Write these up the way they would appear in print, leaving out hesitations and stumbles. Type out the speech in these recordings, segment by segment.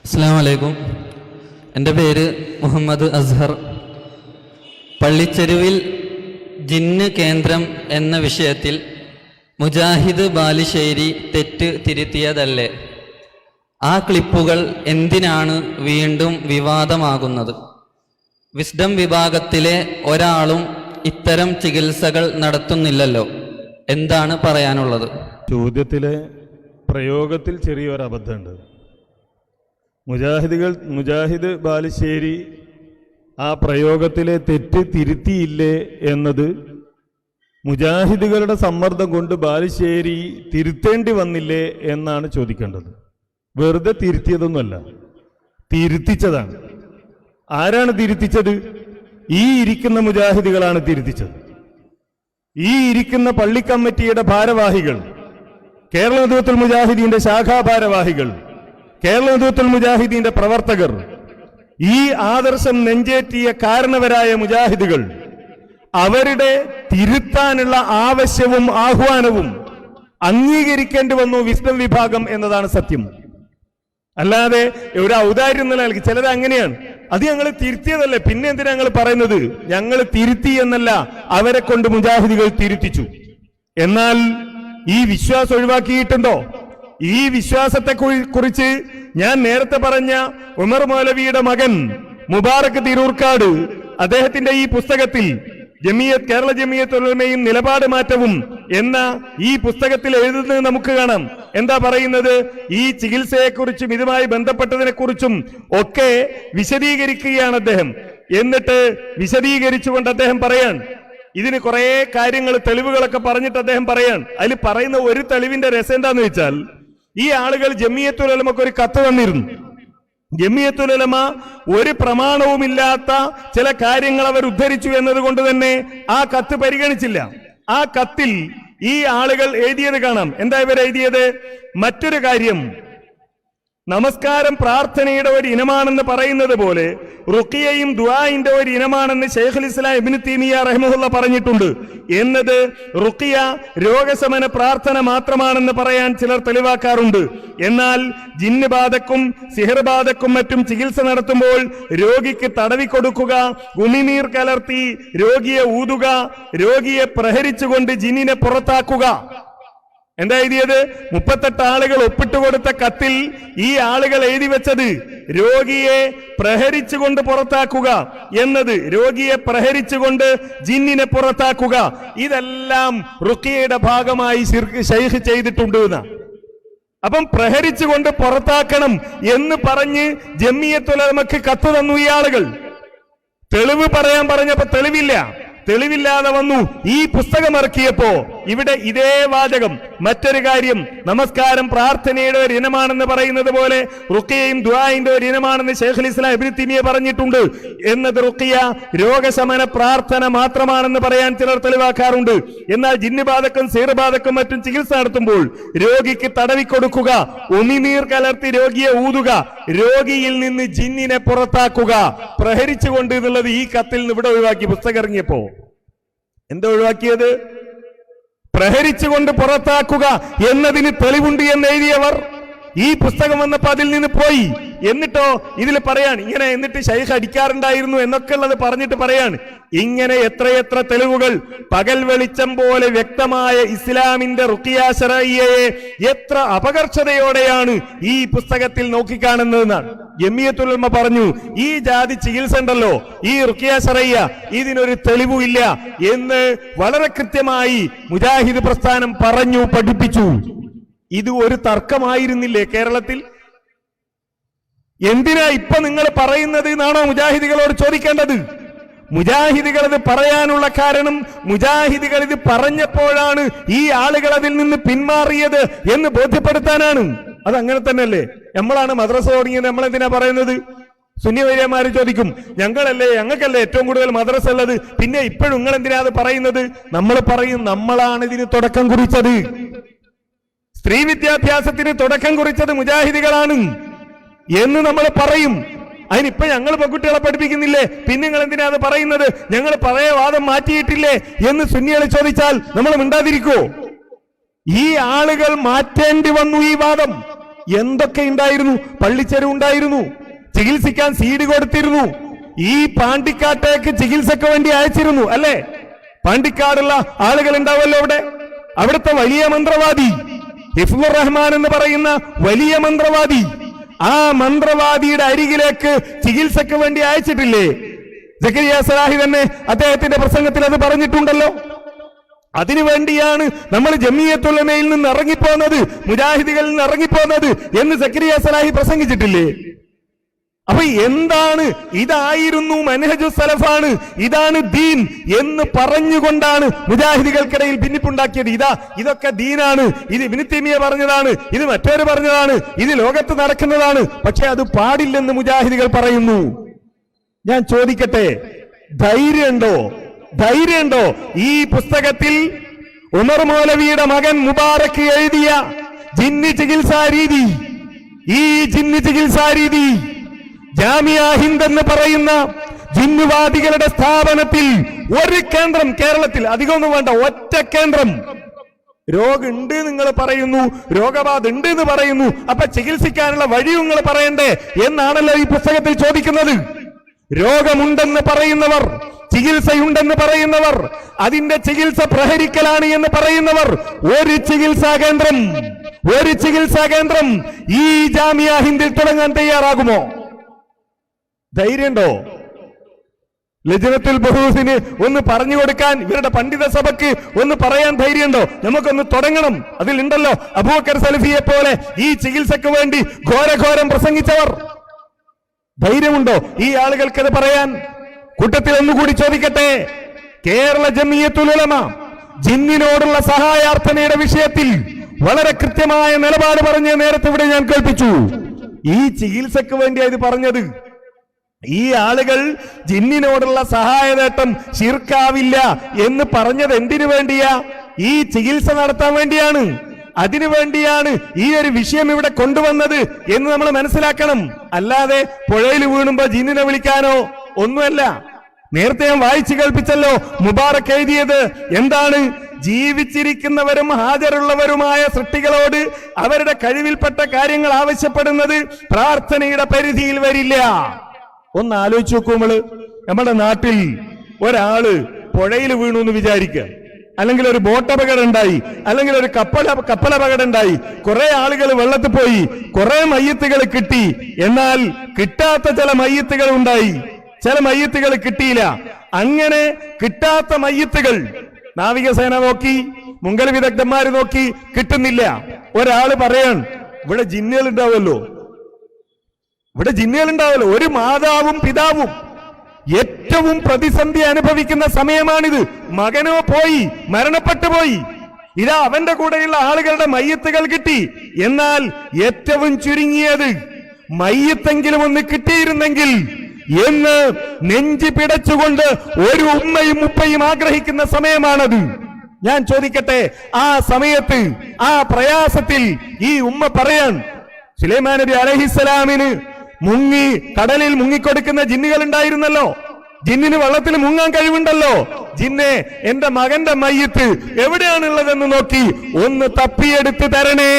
അസ്സലാമു അലൈക്കും. എൻ്റെ പേര് മുഹമ്മദ് അസ്ഹർ. പള്ളിച്ചെരുവിൽ ജിന്ന് കേന്ദ്രം എന്ന വിഷയത്തിൽ മുജാഹിദ് ബാലുശ്ശേരി തെറ്റ് തിരുത്തിയതല്ലേ? ആ ക്ലിപ്പുകൾ എന്തിനാണ് വീണ്ടും വിവാദമാകുന്നത്? വിസ്ഡം വിഭാഗത്തിലെ ഒരാളും ഇത്തരം ചികിത്സകൾ നടത്തുന്നില്ലല്ലോ. എന്താണ് പറയാനുള്ളത്? ചോദ്യത്തിലെ പ്രയോഗത്തിൽ ചെറിയൊരു അബദ്ധമുണ്ട്. മുജാഹിദ് ബാലുശ്ശേരി ആ പ്രയോഗത്തിലെ തെറ്റ് തിരുത്തിയില്ലേ എന്നത് മുജാഹിദുകളുടെ സമ്മർദ്ദം കൊണ്ട് ബാലുശ്ശേരി തിരുത്തേണ്ടി വന്നില്ലേ എന്നാണ് ചോദിക്കേണ്ടത്. വെറുതെ തിരുത്തിയതൊന്നുമല്ല, തിരുത്തിച്ചതാണ്. ആരാണ് തിരുത്തിച്ചത്? ഈ ഇരിക്കുന്ന മുജാഹിദുകളാണ് തിരുത്തിച്ചത്. ഈ ഇരിക്കുന്ന പള്ളി കമ്മിറ്റിയുടെ ഭാരവാഹികൾ, കേരള നേതൃത്വത്തിൽ മുജാഹിദീന്റെ ശാഖാ ഭാരവാഹികൾ, കേരള നേതൃത്വത്തിൽ മുജാഹിദീന്റെ പ്രവർത്തകർ, ഈ ആദർശം നെഞ്ചേറ്റിയ കാരണവരായ മുജാഹിദുകൾ അവരുടെ തിരുത്താനുള്ള ആവശ്യവും ആഹ്വാനവും അംഗീകരിക്കേണ്ടി വന്നു വിസ്ഡം വിഭാഗം എന്നതാണ് സത്യം. അല്ലാതെ ഒരു ഔദാര്യം നൽകി ചിലത് അങ്ങനെയാണ്. അത് ഞങ്ങൾ തിരുത്തിയതല്ലേ, പിന്നെ എന്തിനാ ഞങ്ങൾ പറയുന്നത്? ഞങ്ങൾ തിരുത്തി എന്നല്ല, അവരെ കൊണ്ട് മുജാഹിദുകൾ തിരുത്തിച്ചു. എന്നാൽ ഈ വിശ്വാസം ഒഴിവാക്കിയിട്ടുണ്ടോ? ഈ വിശ്വാസത്തെ കുറിച്ച് ഞാൻ നേരത്തെ പറഞ്ഞ ഉമർ മൗലവിയുടെ മകൻ മുബാറക് തിരൂർക്കാട് അദ്ദേഹത്തിന്റെ ഈ പുസ്തകത്തിൽ കേരള ജമിയത്ത് ഉലമയും നിലപാട് മാറ്റവും എന്ന ഈ പുസ്തകത്തിൽ എഴുതുന്നത് നമുക്ക് കാണാം. എന്താ പറയുന്നത്? ഈ ചികിത്സയെക്കുറിച്ചും ഇതുമായി ബന്ധപ്പെട്ടതിനെ കുറിച്ചും ഒക്കെ വിശദീകരിക്കുകയാണ് അദ്ദേഹം. എന്നിട്ട് വിശദീകരിച്ചുകൊണ്ട് അദ്ദേഹം പറയാൻ, ഇതിന് കുറെ കാര്യങ്ങൾ തെളിവുകളൊക്കെ പറഞ്ഞിട്ട് അദ്ദേഹം പറയാൻ. അതിൽ പറയുന്ന ഒരു തെളിവിന്റെ രസം എന്താന്ന് വെച്ചാൽ, ഈ ആളുകൾ ജമിയത്തുൽ ഉലമക്ക് ഒരു കത്ത് തന്നിരുന്നു. ജമിയത്തുൽ ഉലമ ഒരു പ്രമാണവുമില്ലാത്ത ചില കാര്യങ്ങൾ അവർ ഉദ്ധരിച്ചു എന്നതുകൊണ്ട് തന്നെ ആ കത്ത് പരിഗണിച്ചില്ല. ആ കത്തിൽ ഈ ആളുകൾ എഴുതിയത് കാണാം. എന്താ ഇവർ എഴുതിയത്? മറ്റൊരു കാര്യം, നമസ്കാരം പ്രാർത്ഥനയുടെ ഒരു ഇനമാണെന്ന് പറയുന്നത് പോലെ റുഖിയയും ദുആഇന്റെ ഒരു ഇനമാണെന്ന് ശൈഖുൽ ഇസ്ലാം ഇബ്നു തൈമിയ്യ റഹിമഹുള്ള പറഞ്ഞിട്ടുണ്ട് എന്നത് റുഖിയ രോഗശമന പ്രാർത്ഥന മാത്രമാണെന്ന് പറയാൻ ചിലർ തെളിവാക്കാറുണ്ട്. എന്നാൽ ജിന്ന് ബാധക്കും സിഹർ ബാധക്കും മറ്റും ചികിത്സ നടത്തുമ്പോൾ രോഗിക്ക് തടവിക്കൊടുക്കുക, ഉമിനീർ കലർത്തി രോഗിയെ ഊതുക, രോഗിയെ പ്രഹരിച്ചുകൊണ്ട് ജിന്നിനെ പുറത്താക്കുക. എന്താ എഴുതിയത്? 38 ആളുകൾ ഒപ്പിട്ടുകൊടുത്ത കത്തിൽ ഈ ആളുകൾ എഴുതി വെച്ചത് രോഗിയെ പ്രഹരിച്ചുകൊണ്ട് പുറത്താക്കുക എന്നത്, രോഗിയെ പ്രഹരിച്ചുകൊണ്ട് ജിന്നിനെ പുറത്താക്കുക. ഇതെല്ലാം റുഖിയയുടെ ഭാഗമായി ശൈഖ് ചെയ്തിട്ടുണ്ട് എന്നാ. അപ്പം പ്രഹരിച്ചുകൊണ്ട് പുറത്താക്കണം എന്ന് പറഞ്ഞ് ജമിയത്തുൽ ഉലമക്ക് കത്ത് തന്നു ഈ ആളുകൾ. തെളിവ് പറയാൻ പറഞ്ഞപ്പോ തെളിവില്ലാതെ വന്നു. ഈ പുസ്തകം ഇറക്കിയപ്പോ ഇവിടെ ഇതേ വാചകം, മറ്റൊരു കാര്യം, നമസ്കാരം പ്രാർത്ഥനയുടെ ഒരു ഇനമാണെന്ന് പറയുന്നത് പോലെ റുഖിയയും ദുആഇന്റെ ഒരു ഇനമാണെന്ന് ശൈഖുൽ ഇസ്ലാം ഇബ്നു തൈമിയ്യ പറഞ്ഞിട്ടുണ്ട് എന്നത് റുഖിയ രോഗശമന പ്രാർത്ഥന മാത്രമാണെന്ന് പറയാൻ ചിലർ തെളിവാക്കാറുണ്ട്. എന്നാൽ ജിന്നുബാധക്കും സീർബാധക്കും മറ്റും ചികിത്സ നടത്തുമ്പോൾ രോഗിക്ക് തടവിക്കൊടുക്കുക, ഉമിനീർ കലർത്തി രോഗിയെ ഊതുക, രോഗിയിൽ നിന്ന് ജിന്നിനെ പുറത്താക്കുക, പ്രഹരിച്ചുകൊണ്ട് എന്നുള്ളത് ഈ കത്തിൽ നിന്ന് ഇവിടെ ഒഴിവാക്കി. പുസ്തകം ഇറങ്ങിയപ്പോ എന്താ ഒഴിവാക്കിയത്? പ്രഹരിച്ചുകൊണ്ട് പുറത്താക്കുക എന്നതിന് തെളിവുണ്ട് എന്ന് എഴുതിയവർ ഈ പുസ്തകം വന്നപ്പോ അതിൽ നിന്ന് പോയി. എന്നിട്ടോ ഇതിൽ പറയാൻ ഇങ്ങനെ, എന്നിട്ട് ശൈഖ് അടിക്കാറുണ്ടായിരുന്നു എന്നൊക്കെ ഉള്ളത് പറഞ്ഞിട്ട് പറയാൻ. ഇങ്ങനെ എത്രയെത്ര തെളിവുകൾ! പകൽ വെളിച്ചം പോലെ വ്യക്തമായ ഇസ്ലാമിന്റെ റുഖിയ ശറഈയയെ എത്ര അപകർഷതയോടെയാണ് ഈ പുസ്തകത്തിൽ നോക്കിക്കാണുന്നതെന്നാണ്. ജമിയത്തുൽ ഉലമ പറഞ്ഞു, ഈ ജാതി ചികിത്സ ഉണ്ടല്ലോ, ഈ റുഖിയ ശറഈയ, ഇതിനൊരു തെളിവുമില്ല എന്ന് വളരെ കൃത്യമായി മുജാഹിദ് പ്രസ്ഥാനം പറഞ്ഞു, പഠിപ്പിച്ചു. ഇത് ഒരു തർക്കമായിരുന്നില്ലേ കേരളത്തിൽ? എന്തിനാ ഇപ്പൊ നിങ്ങൾ പറയുന്നത് എന്നാണോ മുജാഹിദികളോട് ചോദിക്കേണ്ടത്? മുജാഹിദികൾ ഇത് പറയാനുള്ള കാരണം, മുജാഹിദികൾ ഇത് പറഞ്ഞപ്പോഴാണ് ഈ ആളുകൾ അതിൽ നിന്ന് പിന്മാറിയത് എന്ന് ബോധ്യപ്പെടുത്താനാണ്. അതങ്ങനെ തന്നെയല്ലേ? നമ്മളാണ് മദ്രസ തുടങ്ങിയത്, നമ്മളെന്തിനാ പറയുന്നത്? സുന്നി വൈര്യന്മാര് ചോദിക്കും, ഞങ്ങൾക്കല്ലേ ഏറ്റവും കൂടുതൽ മദ്രസ ഉള്ളത്, പിന്നെ ഇപ്പോഴും നിങ്ങൾ എന്തിനാ അത് പറയുന്നത്? നമ്മൾ പറയും, നമ്മളാണ് ഇതിന് തുടക്കം കുറിച്ചത്. സ്ത്രീ വിദ്യാഭ്യാസത്തിന് തുടക്കം കുറിച്ചത് മുജാഹിദികളാണ് എന്ന് നമ്മൾ പറയും. അതിനിപ്പോ ഞങ്ങൾ പെൺകുട്ടികളെ പഠിപ്പിക്കുന്നില്ലേ, പിന്നെ നിങ്ങൾ എന്തിനാ അത് പറയുന്നത്? ഞങ്ങൾ പഴയ വാദം മാറ്റിയിട്ടില്ലേ എന്ന് സുന്നികളെ ചോദിച്ചാൽ നമ്മൾ മിണ്ടാതിരിക്കോ? ഈ ആളുകൾ മാറ്റേണ്ടി വന്നു ഈ വാദം. എന്തൊക്കെ ഉണ്ടായിരുന്നു? പള്ളിച്ചെരുവ് ഉണ്ടായിരുന്നു, ചികിത്സിക്കാൻ സീഡ് കൊടുത്തിരുന്നു, ഈ പാണ്ടിക്കാട്ടേക്ക് ചികിത്സക്ക് വേണ്ടി അയച്ചിരുന്നു അല്ലേ? പാണ്ടിക്കാടുള്ള ആളുകൾ ഉണ്ടാവല്ലോ അവിടുത്തെ വലിയ മന്ത്രവാദി ഹിഫ്ളുർ റഹ്മാൻ എന്ന് പറയുന്ന വലിയ മന്ത്രവാദി, ആ മന്ത്രവാദിയുടെ അരികിലേക്ക് ചികിത്സക്ക് വേണ്ടി അയച്ചിട്ടില്ലേ? സക്കരിയ സലാഹി തന്നെ അദ്ദേഹത്തിന്റെ പ്രസംഗത്തിൽ അത് പറഞ്ഞിട്ടുണ്ടല്ലോ. അതിനുവേണ്ടിയാണ് നമ്മൾ ജമിയത്തുൽ ഉലമയിൽ നിന്ന് ഇറങ്ങിപ്പോന്നത്, മുജാഹിദികളിൽ നിന്ന് ഇറങ്ങിപ്പോന്നത് എന്ന് സക്കരിയ സലാഹി പ്രസംഗിച്ചിട്ടില്ലേ? അപ്പൊ എന്താണ്? ഇതായിരുന്നു മനഹജു സലഫാണ്, ഇതാണ് ദീൻ എന്ന് പറഞ്ഞുകൊണ്ടാണ് മുജാഹിദികൾക്കിടയിൽ ഭിന്നിപ്പുണ്ടാക്കിയത്. ഇതൊക്കെ ദീനാണ്, ഇത് ഇബ്നു തൈമിയ്യ പറഞ്ഞതാണ്, ഇത് മറ്റൊരു പറഞ്ഞതാണ്, ഇത് ലോകത്ത് നടക്കുന്നതാണ്. പക്ഷെ അത് പാടില്ലെന്ന് മുജാഹിദികൾ പറയുന്നു. ഞാൻ ചോദിക്കട്ടെ, ധൈര്യമുണ്ടോ ഈ പുസ്തകത്തിൽ ഉമർ മൗലവിയുടെ മകൻ മുബാറക്ക് എഴുതിയ ജിന്നി ചികിത്സാ രീതി, ഈ ജിന്നി ചികിത്സാ രീതി ജാമിയ ഹിന്ദ് എന്ന് പറയുന്ന ജിന്നുവാദികളുടെ സ്ഥാപനത്തിൽ ഒരു കേന്ദ്രം കേരളത്തിൽ, അധികമൊന്നും വേണ്ട, ഒറ്റ കേന്ദ്രം. രോഗമുണ്ട് നിങ്ങൾ പറയുന്നു, രോഗബാധ ഉണ്ട് എന്ന് പറയുന്നു, അപ്പൊ ചികിത്സിക്കാനുള്ള വഴി നിങ്ങൾ പറയണ്ടേ എന്നാണല്ലോ ഈ പുസ്തകത്തിൽ ചോദിക്കുന്നത്. രോഗമുണ്ടെന്ന് പറയുന്നവർ, ചികിത്സയുണ്ടെന്ന് പറയുന്നവർ, അതിന്റെ ചികിത്സ പ്രഹരിക്കലാണ് എന്ന് പറയുന്നവർ ഒരു ചികിത്സാ കേന്ദ്രം ഈ ജാമിയ ഹിന്ദിൽ തുടങ്ങാൻ തയ്യാറാകുമോ? ധൈര്യമുണ്ടോ? ലജ്നത്തുൽ ബഹൂസിന് ഒന്ന് പറഞ്ഞു കൊടുക്കാൻ, ഇവരുടെ പണ്ഡിത സഭയ്ക്ക് ഒന്ന് പറയാൻ ധൈര്യമുണ്ടോ? നമുക്കൊന്ന് തുടങ്ങണം. അതിലുണ്ടല്ലോ അബൂബക്കർ സലഫിയെ പോലെ ഈ ചികിത്സക്ക് വേണ്ടി ഘോരഘോരം പ്രസംഗിച്ചവർ. ധൈര്യമുണ്ടോ ഈ ആളുകൾക്കത് പറയാൻ? കൂട്ടത്തിൽ ഒന്നുകൂടി ചോദിക്കട്ടെ, കേരള ജമിയത്തുൽ ഉലമ ജിന്നിനോടുള്ള സഹായാർത്ഥനയുടെ വിഷയത്തിൽ വളരെ കൃത്യമായ നിലപാട് പറഞ്ഞ് നേരത്തെ ഇവിടെ ഞാൻ കേൾപ്പിച്ചു. ഈ ചികിത്സക്ക് വേണ്ടിയാണ് ഇത് പറഞ്ഞത്. ഈ ആളുകൾ ജിന്നിനോടുള്ള സഹായനേട്ടം ശിർക്കാവില്ല എന്ന് പറഞ്ഞത് എന്തിനു വേണ്ടിയാ? ഈ ചികിത്സ നടത്താൻ വേണ്ടിയാണ്. അതിനുവേണ്ടിയാണ് ഈ ഒരു വിഷയം ഇവിടെ കൊണ്ടുവന്നത് എന്ന് നമ്മൾ മനസ്സിലാക്കണം. അല്ലാതെ പുഴയിൽ വീണുമ്പോ ജിന്നിനെ വിളിക്കാനോ ഒന്നുമല്ല. നേരത്തെ ഞാൻ വായിച്ചു കേൾപ്പിച്ചല്ലോ, മുബാറക് എഴുതിയത് എന്താണ്? ജീവിച്ചിരിക്കുന്നവരും ഹാജരുള്ളവരുമായ സൃഷ്ടികളോട് അവരുടെ കഴിവിൽപ്പെട്ട കാര്യങ്ങൾ ആവശ്യപ്പെടുന്നത് പ്രാർത്ഥനയുടെ പരിധിയിൽ വരില്ല. ഒന്ന് ആലോചിച്ച് നോക്കൂ. നമ്മുടെ നാട്ടിൽ ഒരാള് പുഴയിൽ വീണു എന്ന് വിചാരിക്കുക, അല്ലെങ്കിൽ ഒരു ബോട്ട് അപകടം ഉണ്ടായി, അല്ലെങ്കിൽ ഒരു കപ്പൽ അപകടം ഉണ്ടായി, കുറെ ആളുകൾ വെള്ളത്തിൽ പോയി, കുറെ മയ്യത്തുകൾ കിട്ടി. എന്നാൽ കിട്ടാത്ത ചില മയ്യത്തുകൾ ഉണ്ടായി, ചില മയ്യത്തുകൾ കിട്ടിയില്ല. അങ്ങനെ കിട്ടാത്ത മയ്യത്തുകൾ നാവികസേന നോക്കി, മുങ്കൽ വിദഗ്ധന്മാര് നോക്കി, കിട്ടുന്നില്ല. ഒരാള് പറയാൻ ഇവിടെ ജിന്നുകൾ ഉണ്ടാവുമല്ലോ, ഒരു മാതാവും പിതാവും ഏറ്റവും പ്രതിസന്ധി അനുഭവിക്കുന്ന സമയമാണിത്. മകനോ പോയി, മരണപ്പെട്ടു പോയി. ഇതാ അവന്റെ കൂടെയുള്ള ആളുകളുടെ മയ്യത്തുകൾ കിട്ടി. എന്നാൽ ഏറ്റവും ചുരുങ്ങിയത് മയ്യത്തെങ്കിലും ഒന്ന് കിട്ടിയിരുന്നെങ്കിൽ എന്ന് നെഞ്ചി പിടച്ചുകൊണ്ട് ഒരു ഉമ്മയും ഉപ്പയും ആഗ്രഹിക്കുന്ന സമയമാണത്. ഞാൻ ചോദിക്കട്ടെ, ആ സമയത്ത്, ആ പ്രയാസത്തിൽ ഈ ഉമ്മ പറയാൻ, സുലൈമാൻ നബി അലൈഹിസ്സലാമിന് കടലിൽ മുങ്ങിക്കൊടുക്കുന്ന ജിന്നുകൾ ഉണ്ടായിരുന്നല്ലോ, ജിന്നിന് വെള്ളത്തിൽ മുങ്ങാൻ കഴിവുണ്ടല്ലോ. ജിന്നെ, എന്റെ മകന്റെ മയ്യത്ത് എവിടെയാണുള്ളതെന്ന് നോക്കി ഒന്ന് തപ്പിയെടുത്ത് തരണേ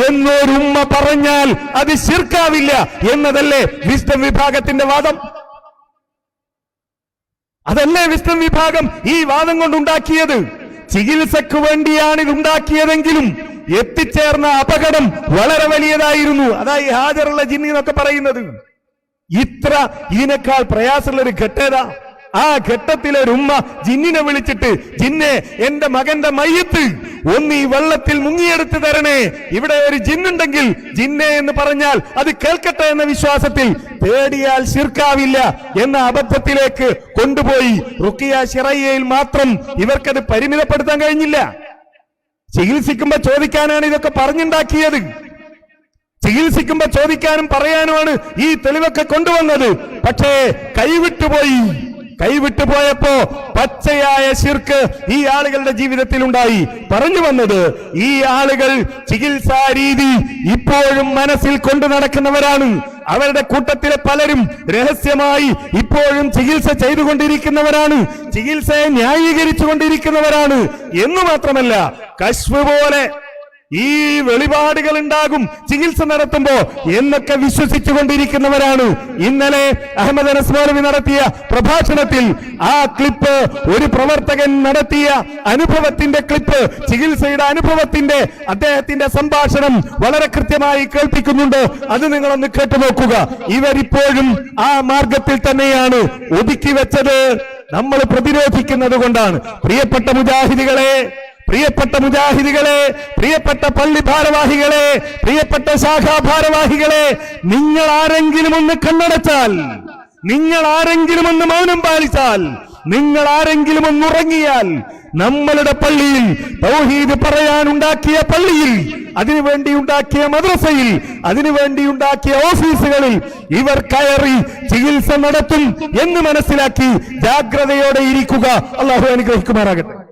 എന്നൊരുമ്മ പറഞ്ഞാൽ അത് ശിർക്കാവില്ല എന്നതല്ലേ വിസ്ഡം വിഭാഗത്തിന്റെ വാദം? അതല്ലേ വിസ്ഡം വിഭാഗം ഈ വാദം കൊണ്ടുണ്ടാക്കിയത്? ചികിത്സക്ക് വേണ്ടിയാണ് ഇതുണ്ടാക്കിയതെങ്കിലും എത്തിച്ചേർന്ന അപകടം വളരെ വലിയതായിരുന്നു. അതാ ഈ ഹാജറുള്ള ജിന്നി എന്നൊക്കെ പറയുന്നത്. ഇതിനേക്കാൾ പ്രയാസമുള്ള ഒരു ഘട്ടേതാ? ആ ഘട്ടത്തിലെ ഉമ്മ ജിന്നിനെ വിളിച്ചിട്ട്, ജിന്നെ, എന്റെ മകന്റെ മയ്യത്ത് ഒന്ന് ഈ വെള്ളത്തിൽ മുങ്ങിയെടുത്ത് തരണേ, ഇവിടെ ഒരു ജിന്നുണ്ടെങ്കിൽ ജിന്നെ എന്ന് പറഞ്ഞാൽ അത് കേൾക്കട്ടെ എന്ന വിശ്വാസത്തിൽ തേടിയാൽ ശിർക്കാവില്ല എന്ന അബദ്ധത്തിലേക്ക് കൊണ്ടുപോയി. റുഖിയ ശിറയ്യയിൽ മാത്രം ഇവർക്കത് പരിമിതപ്പെടുത്താൻ കഴിഞ്ഞില്ല. ചികിത്സിക്കുമ്പോ ചോദിക്കാനാണ് ഇതൊക്കെ പറഞ്ഞുണ്ടാക്കിയത്. ചികിത്സിക്കുമ്പോ ചോദിക്കാനും പറയാനുമാണ് ഈ തെളിവൊക്കെ കൊണ്ടുവന്നത്. പക്ഷേ കൈവിട്ടുപോയപ്പോ പച്ചയായ ശിർക്ക് ഈ ആളുകളുടെ ജീവിതത്തിൽ ഉണ്ടായി. പറഞ്ഞു വന്നത്, ഈ ആളുകൾ ചികിത്സാ രീതി ഇപ്പോഴും മനസ്സിൽ കൊണ്ടു നടക്കുന്നവരാണ്. അവരുടെ കൂട്ടത്തിലെ പലരും രഹസ്യമായി ഇപ്പോഴും ചികിത്സ ചെയ്തുകൊണ്ടിരിക്കുന്നവരാണ്, ചികിത്സയെ ന്യായീകരിച്ചു കൊണ്ടിരിക്കുന്നവരാണ്. എന്നു മാത്രമല്ല, കശ്ഫ് പോലെ ഈ വെളിപാടുകൾ ഉണ്ടാകും ചികിത്സ നടത്തുമ്പോ എന്നൊക്കെ വിശ്വസിച്ചുകൊണ്ടിരിക്കുന്നവരാണ്. ഇന്നലെ അഹമ്മദ് അനസ് മൗലവി നടത്തിയ പ്രഭാഷണത്തിൽ ആ ക്ലിപ്പ്, ഒരു പ്രവർത്തകൻ നടത്തിയ അനുഭവത്തിന്റെ ക്ലിപ്പ്, ചികിത്സയുടെ അനുഭവത്തിന്റെ അദ്ദേഹത്തിന്റെ സംഭാഷണം വളരെ കൃത്യമായി കേൾപ്പിക്കുന്നുണ്ട്. അത് നിങ്ങളൊന്ന് കേട്ടു നോക്കുക. ഇവരിപ്പോഴും ആ മാർഗത്തിൽ തന്നെയാണ് ഒതുക്കി വെച്ചത്. നമ്മൾ പ്രതിരോധിക്കുന്നത് കൊണ്ടാണ്. പ്രിയപ്പെട്ട മുജാഹിദികളെ, പ്രിയപ്പെട്ട പള്ളി ഭാരവാഹികളെ, പ്രിയപ്പെട്ട ശാഖാ ഭാരവാഹികളെ, നിങ്ങൾ ആരെങ്കിലും ഒന്ന് കണ്ണടച്ചാൽ, നിങ്ങൾ ആരെങ്കിലും ഒന്ന് മൗനം പാലിച്ചാൽ, നിങ്ങൾ ആരെങ്കിലും ഒന്ന് ഉറങ്ങിയാൽ, നമ്മളുടെ പള്ളിയിൽ തൗഹീദ് പറയാനുണ്ടാക്കിയ പള്ളിയിൽ, അതിനുവേണ്ടി ഉണ്ടാക്കിയ മദ്രസയിൽ, അതിനുവേണ്ടി ഉണ്ടാക്കിയ ഓഫീസുകളിൽ ഇവർ കയറി ചികിത്സ നടത്തും എന്ന് മനസ്സിലാക്കി ജാഗ്രതയോടെ ഇരിക്കുക. അല്ലാഹു അനുഗ്രഹിക്കുമാറാകട്ടെ.